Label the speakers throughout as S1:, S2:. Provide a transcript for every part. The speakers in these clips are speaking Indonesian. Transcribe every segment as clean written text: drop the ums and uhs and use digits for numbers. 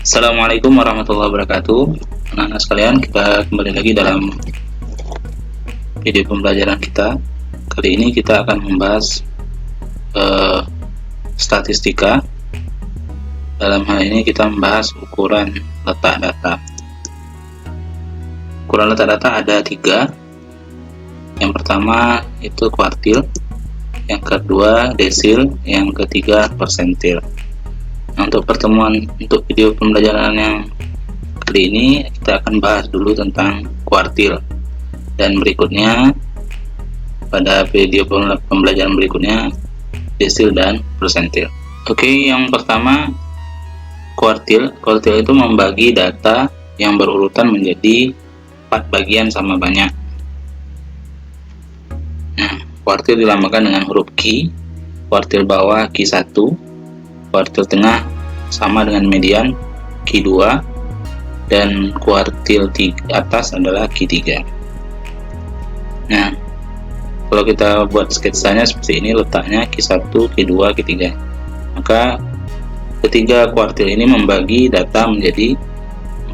S1: Assalamualaikum warahmatullahi wabarakatuh. Anak-anak sekalian, kita kembali lagi dalam video pembelajaran kita. Kali ini kita akan membahas statistika. Dalam hal ini kita membahas ukuran letak data. Ukuran letak data ada 3. Yang pertama itu kuartil, yang kedua desil, yang ketiga persentil. Nah, untuk video pembelajaran yang kali ini kita akan bahas dulu tentang kuartil, dan berikutnya pada video pembelajaran berikutnya desil dan persentil. Oke, yang pertama kuartil. Kuartil itu membagi data yang berurutan menjadi 4 bagian sama banyak. Nah, kuartil dilambangkan dengan huruf Q, kuartil bawah Q1, kuartil tengah sama dengan median Q2, dan kuartil atas adalah Q3. Nah, kalau kita buat sketsanya seperti ini, letaknya Q1, Q2, Q3. Maka ketiga kuartil ini membagi data menjadi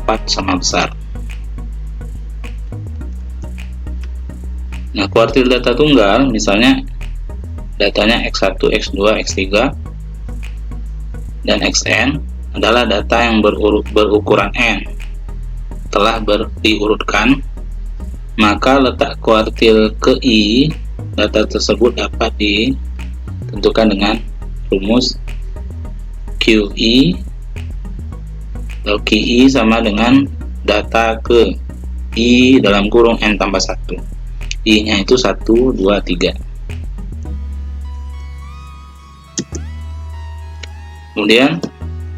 S1: 4 sama besar. Nah, kuartil data tunggal misalnya datanya X1, X2, X3 dan Xn adalah data yang berukuran n telah diurutkan, maka letak kuartil ke I data tersebut dapat ditentukan dengan rumus QI atau QI sama dengan data ke I dalam kurung n tambah 1. I nya itu 1, 2, 3. Kemudian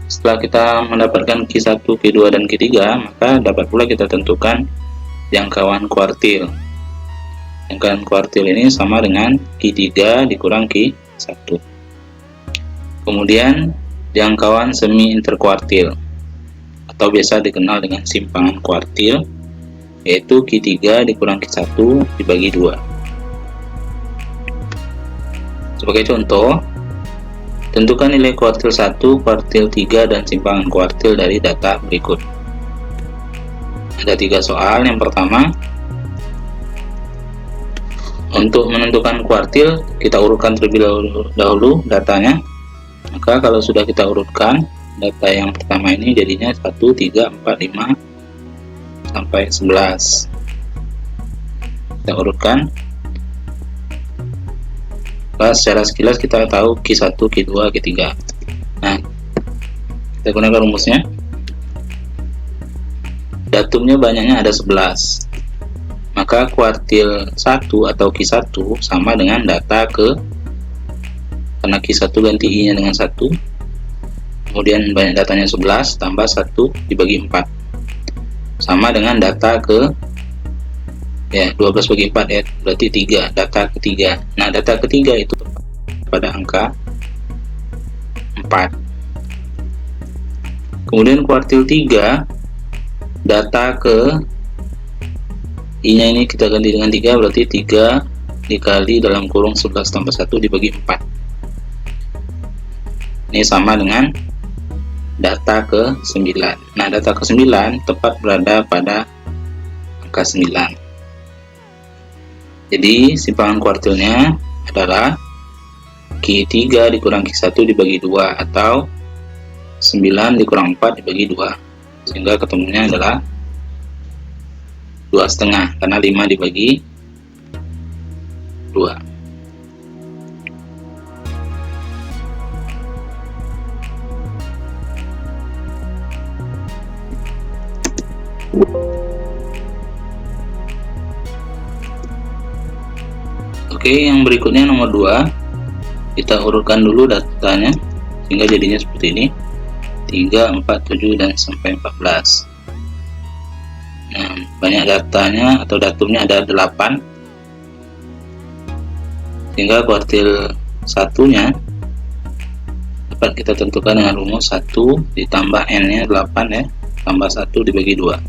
S1: setelah kita mendapatkan Q1, Q2, dan Q3, maka dapat pula kita tentukan jangkauan kuartil. Jangkauan kuartil ini sama dengan Q3 dikurang Q1. Kemudian jangkauan semi interkuartil atau biasa dikenal dengan simpangan kuartil, yaitu Q3 dikurang Q1 dibagi 2. Sebagai contoh, tentukan nilai kuartil 1, kuartil 3, dan simpangan kuartil dari data berikut. Ada 3 soal. Yang pertama, untuk menentukan kuartil, kita urutkan terlebih dahulu datanya. Maka kalau sudah kita urutkan, data yang pertama ini jadinya 1, 3, 4, 5, sampai 11. Kita urutkan. Secara sekilas kita tahu Q1, Q2, Q3. Nah, kita gunakan rumusnya. Datumnya banyaknya ada 11. Maka kuartil 1 atau Q1 sama dengan data ke, karena Q1 ganti I nya dengan 1. Kemudian banyak datanya 11 tambah 1 dibagi 4. Sama dengan data ke 12 bagi 4 ya, berarti 3, data ketiga. Nah, data ketiga itu pada angka 4. Kemudian kuartil 3, data ke I nya ini kita ganti dengan 3, berarti 3 dikali dalam kurung 11 tambah 1 dibagi 4. Ini sama dengan data ke 9. Nah, data ke 9 tepat berada pada angka 9. Jadi simpangan kuartilnya adalah Q3 dikurang Q1 dibagi 2, atau 9 dikurang 4 dibagi 2, sehingga ketemunya adalah 2,5, karena 5 dibagi 2. Oke, yang berikutnya nomor 2, kita urutkan dulu datanya sehingga jadinya seperti ini: 3, 4, 7, dan sampai 14. Nah, banyak datanya atau datumnya ada 8, sehingga kuartil 1-nya dapat kita tentukan dengan rumus 1 ditambah n nya 8 ya, tambah 1 dibagi 2.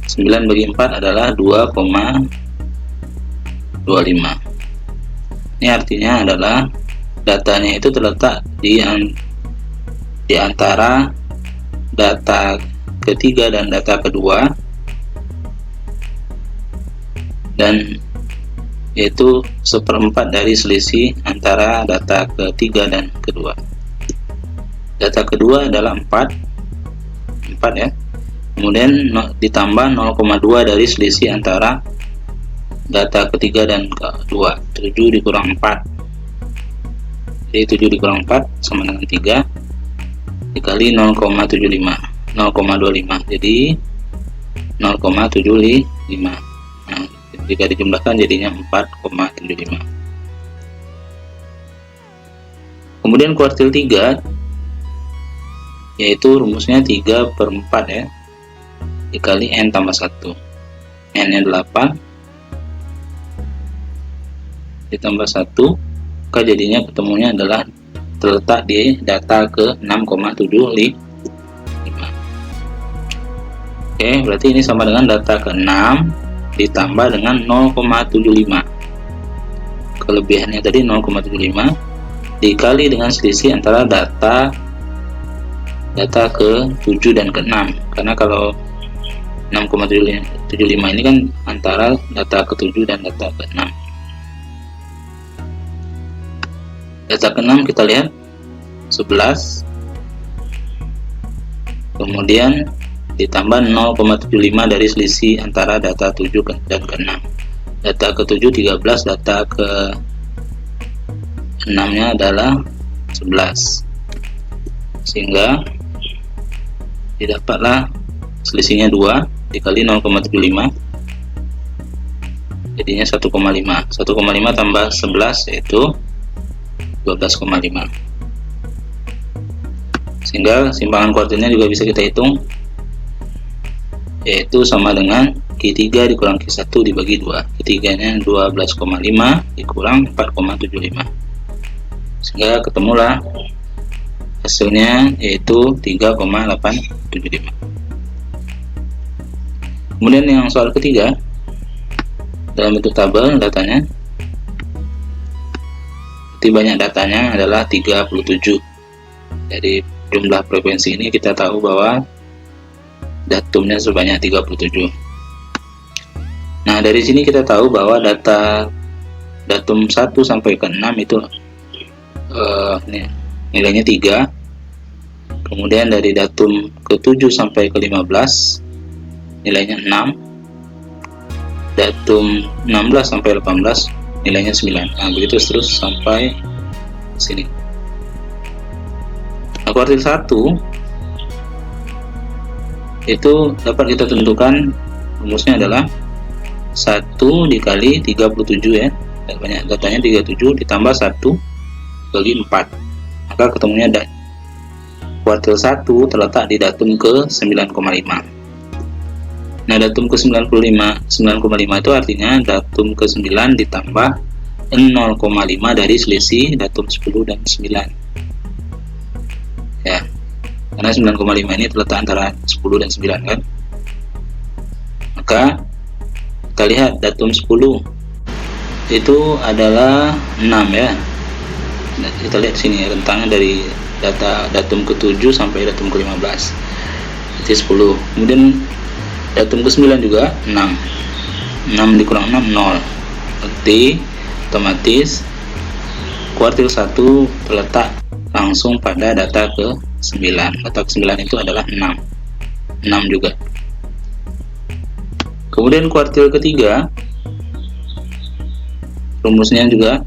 S1: 9 bagi 4 adalah 2,25. Ini artinya adalah datanya itu terletak di antara data ketiga dan data kedua, dan yaitu 1/4 dari selisih antara data ketiga dan kedua. Data kedua adalah 4 ya, kemudian ditambah 0,2 dari selisih antara data ketiga dan kedua, 7 dikurang 4, jadi 7 dikurang 4 sama dengan 3 dikali 0,75, 0,25, jadi 0,75. Nah, jika dijumlahkan jadinya 4,75. Kemudian kuartil 3, yaitu rumusnya 3/4 ya, dikali N tambah 1. N nya 8 ditambah 1, maka jadinya ketemunya adalah terletak di data ke 6,75. Oke, berarti ini sama dengan data ke 6 ditambah dengan 0,75. Kelebihannya tadi 0,75 dikali dengan selisih antara data ke 7 dan ke 6. Karena kalau 6,75 ini kan antara data ke 7 dan data ke 6. Data ke 6 kita lihat 11, kemudian ditambah 0,75 dari selisih antara data 7 dan ke 6. Data ke 7 13, data ke 6 nya adalah 11, sehingga didapatlah selisihnya 2 dikali 0,75 jadinya 1,5. 1,5 tambah 11 yaitu 12,5, sehingga simpangan kuartilnya juga bisa kita hitung, yaitu sama dengan Q3 dikurang Q1 dibagi 2. Q3 nya 12,5 dikurang 4,75, sehingga ketemulah hasilnya yaitu 3,875. Kemudian yang soal ketiga dalam bentuk tabel datanya, banyak datanya adalah 37. Dari jumlah frekuensi ini kita tahu bahwa datumnya sebanyak 37. Nah, dari sini kita tahu bahwa datum 1 sampai ke 6 itu nilainya 3. Kemudian dari datum ke 7 sampai ke 15 nilainya 6. Datum 16 sampai 18 nilainya 9. Nah, begitu terus sampai sini. Nah, kuartil 1 itu dapat kita tentukan, rumusnya adalah 1 dikali 37 ya, banyak datanya 37 ditambah 1 bagi 4, maka ketemunya kuartil 1 terletak di datum ke 9,5. Nah, datum ke 9,5 itu artinya datum ke 9 ditambah 0,5 dari selisih datum 10 dan 9 ya, karena 9,5 ini terletak antara 10 dan 9 kan. Maka kita lihat datum 10 itu adalah 6 ya. Nah, kita lihat sini ya, rentangnya dari datum ke 7 sampai datum ke 15 itu 10. Kemudian datum ke 9 juga 6. 6 dikurang 6 0. Berarti otomatis kuartil 1 terletak langsung pada data ke 9. Data ke 9 itu adalah 6. 6 juga. Kemudian kuartil ketiga rumusnya juga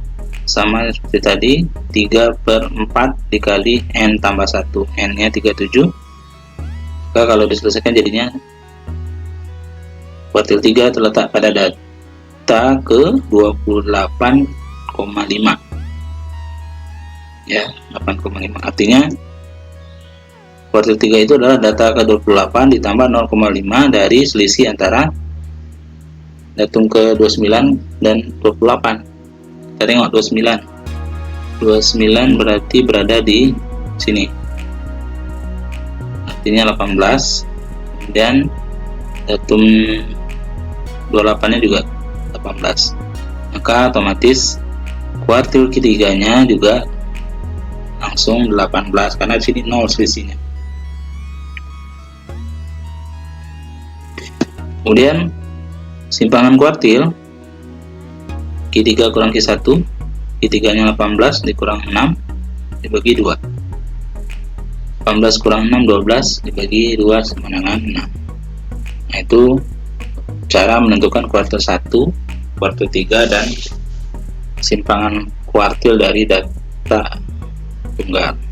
S1: sama seperti tadi, 3/4 dikali N tambah 1. N nya 37. Maka kalau diselesaikan jadinya kuartil 3 terletak pada data ke 28,5 ya, 8,5. Artinya kuartil 3 itu adalah data ke 28 ditambah 0,5 dari selisih antara datum ke 29 dan 28. Kita tengok 29 berarti berada di sini, artinya 18. Kemudian datum 28 nya juga 18, maka otomatis kuartil ketiganya juga langsung 18 karena di sini 0 selisihnya. Kemudian simpangan kuartil Q3 kurang Q1, Q3 nya 18 dikurang 6 dibagi 2, 18 kurang 6 12 dibagi 2 sama dengan 6. Nah, itu cara menentukan kuartil 1, kuartil 3 dan simpangan kuartil dari data tunggal.